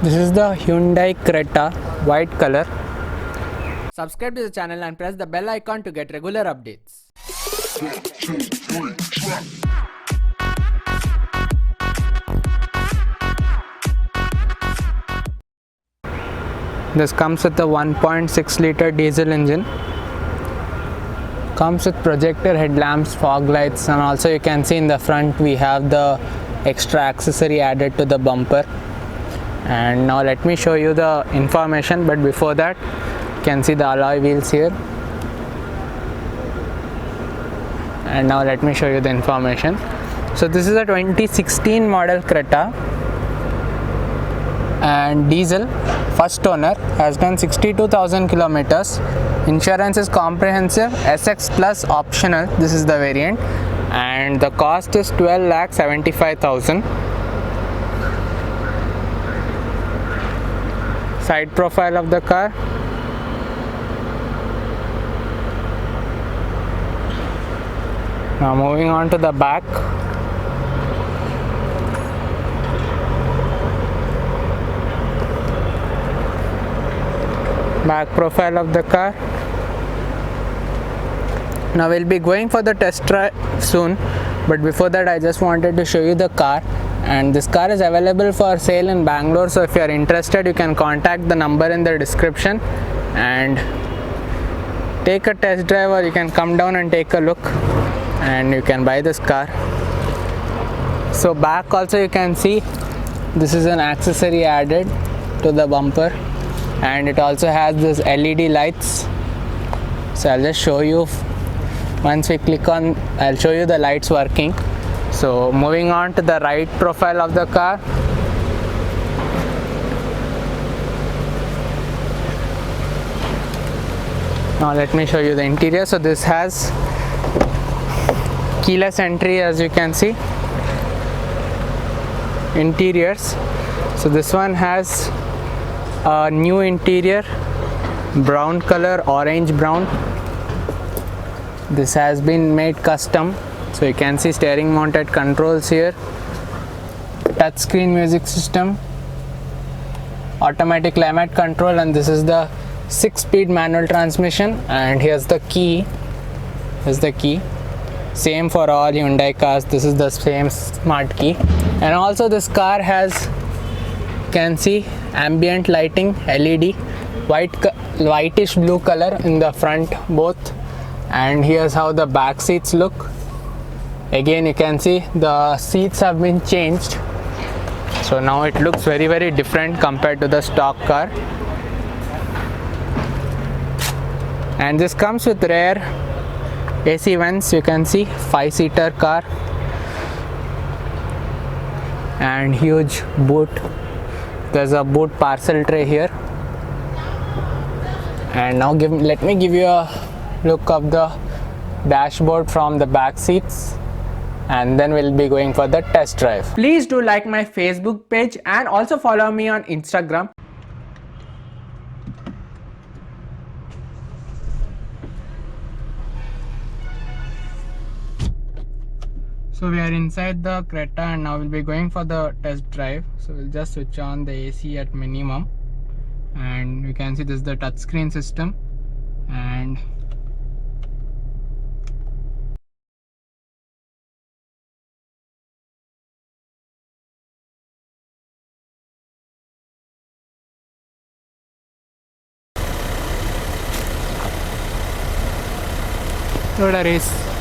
This is the Hyundai CRETA, white color. Subscribe to the channel and press the bell icon to get regular updates. This comes with a 1.6 liter diesel engine. Comes with projector headlamps, fog lights, and also you can see in the front we have the extra accessory added to the bumper. And now let me show you the information, but before that you can see the alloy wheels here. And now let me show you the information. So this is a 2016 model CRETA and diesel, first owner, has done 62,000 kilometers. Insurance is comprehensive, SX plus optional, this is the variant, and the cost is 12,75,000. Side profile of the car. Now moving on to the back. Back profile of the car. Now we'll be going for the test drive soon, but before that I just wanted to show you the car. And this car is available for sale in Bangalore, so if you are interested you can contact the number in the description and take a test drive, or you can come down and take a look and you can buy this car. So back also you can see this is an accessory added to the bumper, and it also has this LED lights. So I'll just show you once we click on, I'll show you the lights working. So moving on to the right profile of the car. Now let me show you the interior. So this has keyless entry, as you can see. Interiors. So this one has a new interior, brown color, orange brown. This has been made custom. So you can see steering mounted controls here, touchscreen music system, automatic climate control, and this is the 6-speed manual transmission. And here's the key. Here's the key. Same for all Hyundai cars. This is the same smart key. And also this car has, you can see, ambient lighting, LED, whitish blue color in the front both. And here's how the back seats look. Again you can see the seats have been changed, so now it looks very different compared to the stock car. And this comes with rear AC vents, you can see, 5-seater car, and huge boot. There's a boot parcel tray here. And now let me give you a look of the dashboard from the back seats, and then we'll be going for the test drive. Please do like my Facebook page and also follow me on Instagram. So we are inside the CRETA and now we'll be going for the test drive. So we'll just switch on the AC at minimum, and you can see this is the touchscreen system. And Road race.